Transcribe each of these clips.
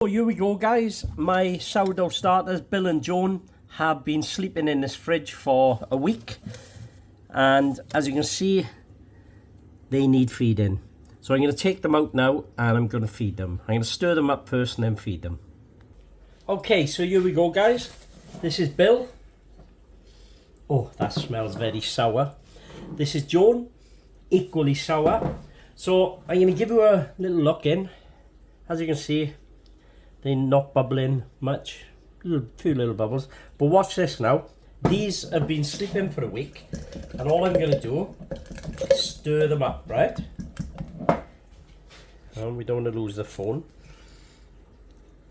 So here we go, guys. My sourdough starters, Bill and Joan, have been sleeping in this fridge for a week, and as you can see, they need feeding. So I'm going to take them out now and I'm going to feed them. I'm going to stir them up first and then feed them. Okay, so here we go, guys. This is Bill. Oh, that smells very sour. This is Joan, equally sour. So I'm going to give you a little look in. As you can see, they're not bubbling much, few little bubbles. But watch this now. These have been sleeping for a week, and all I'm going to do is stir them up, right? And we don't want to lose the phone.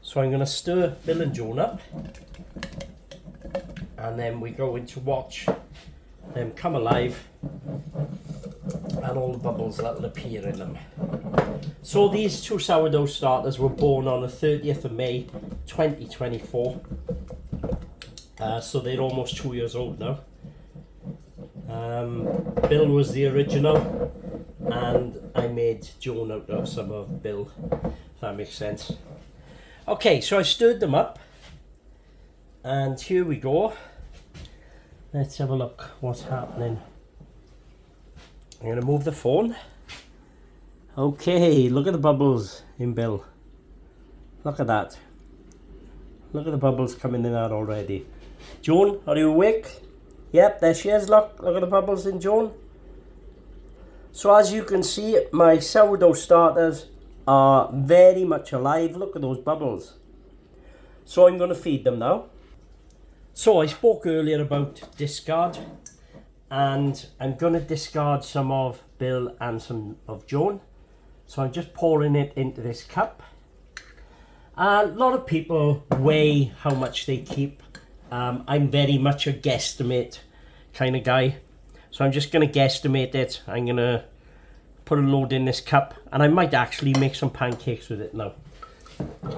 So I'm going to stir Bill and Joan up, and then we're going to watch them come alive and all the bubbles that will appear in them. So these two sourdough starters were born on the 30th of May 2024. So they're almost 2 years old now. Bill was the original, and I made Joan out of some of Bill, if that makes sense. Okay, so I stirred them up, and here we go. Let's have a look what's happening. I'm going to move the phone. Okay, look at the bubbles in Bill. Look at that. Look at the bubbles coming in there already. Joan, are you awake? Yep, there she is. Look at the bubbles in Joan. So as you can see, my sourdough starters are very much alive. Look at those bubbles. So I'm going to feed them now. So I spoke earlier about discard, and I'm going to discard some of Bill and some of Joan. So I'm just pouring it into this cup. A lot of people weigh how much they keep. I'm very much a guesstimate kind of guy. So I'm just going to guesstimate it. I'm going to put a load in this cup, and I might actually make some pancakes with it now.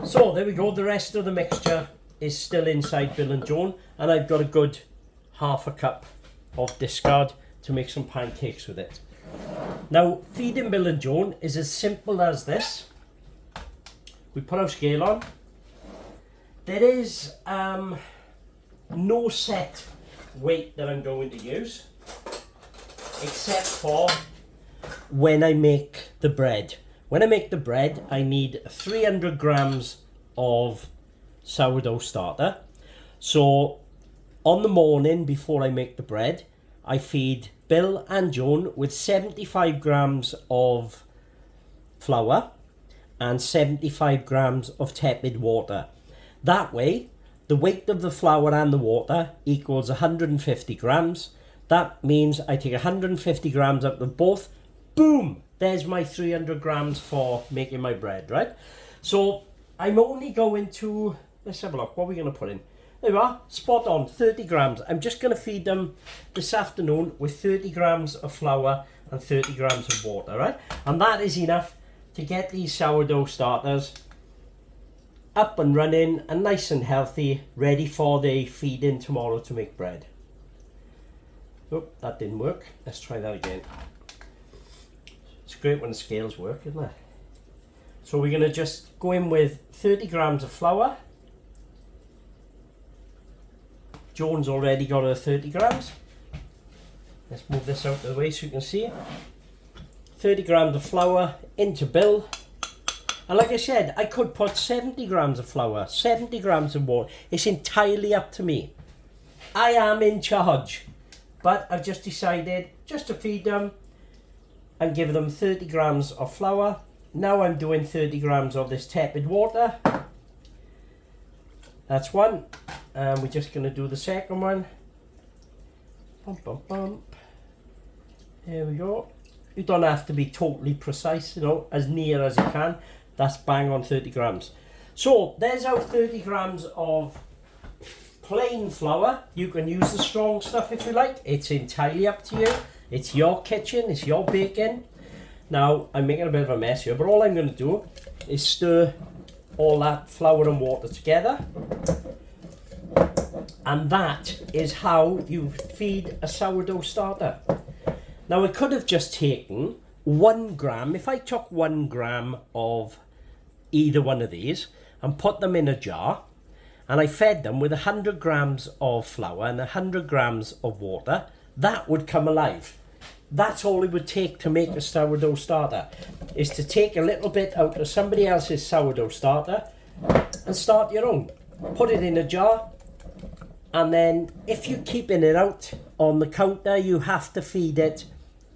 So there we go. The rest of the mixture is still inside Bill and Joan, and I've got a good half a cup of discard to make some pancakes with it. Now, feeding Bill and Joan is as simple as this. We put our scale on. There is no set weight that I'm going to use, except for when I make the bread. When I make the bread, I need 300 grams of sourdough starter. So on the morning before I make the bread, I feed Bill and Joan with 75 grams of flour and 75 grams of tepid water. That way, the weight of the flour and the water equals 150 grams. That means I take 150 grams out of both. Boom! There's my 300 grams for making my bread, right? So I'm only going to, let's have a look, what are we going to put in? There we are, spot on, 30 grams. I'm just going to feed them this afternoon with 30 grams of flour and 30 grams of water, right? And that is enough to get these sourdough starters up and running and nice and healthy, ready for the feeding tomorrow to make bread. Oh, that didn't work. Let's try that again. It's great when the scales work, isn't it? So we're going to just go in with 30 grams of flour. Joan's already got her 30 grams. Let's move this out of the way so you can see. 30 grams of flour into Bill. And like I said, I could put 70 grams of flour, 70 grams of water. It's entirely up to me. I am in charge. But I've just decided just to feed them and give them 30 grams of flour. Now I'm doing 30 grams of this tepid water. That's one. And we're just going to do the second one. Bump, bump, bump. There we go. You don't have to be totally precise, you know, as near as you can. That's bang on 30 grams. So there's our 30 grams of plain flour. You can use the strong stuff if you like. It's entirely up to you. It's your kitchen, it's your baking. Now, I'm making a bit of a mess here, but all I'm going to do is stir all that flour and water together. And that is how you feed a sourdough starter. Now, I could have just taken 1 gram. If I took 1 gram of either one of these, and put them in a jar, and I fed them with 100 grams of flour and 100 grams of water, that would come alive. That's all it would take to make a sourdough starter, is to take a little bit out of somebody else's sourdough starter and start your own. Put it in a jar, and then if you're keeping it out on the counter, you have to feed it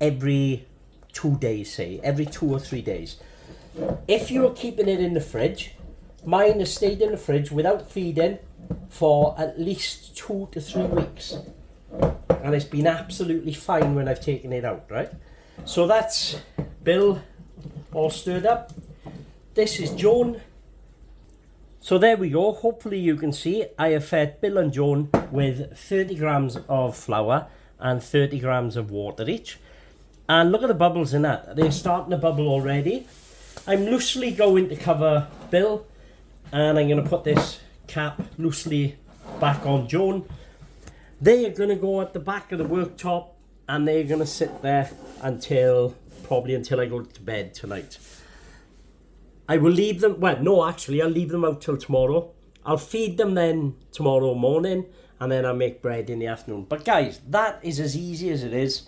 every 2 days, say, every 2 or 3 days. If you're keeping it in the fridge, mine has stayed in the fridge without feeding for at least 2 to 3 weeks. And it's been absolutely fine when I've taken it out, right? So that's Bill all stirred up. This is Joan. So there we go. Hopefully you can see I have fed Bill and Joan with 30 grams of flour and 30 grams of water each. And look at the bubbles in that. They're starting to bubble already. I'm loosely going to cover Bill, and I'm going to put this cap loosely back on Joan. They are going to go at the back of the worktop, and they're going to sit there probably until I go to bed tonight. I will leave them, well no actually I'll leave them out till tomorrow. I'll feed them then tomorrow morning, and then I'll make bread in the afternoon. But guys, that is as easy as it is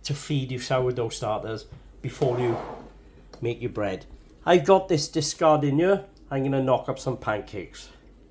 to feed your sourdough starters before you make your bread. I've got this discard in here. I'm going to knock up some pancakes.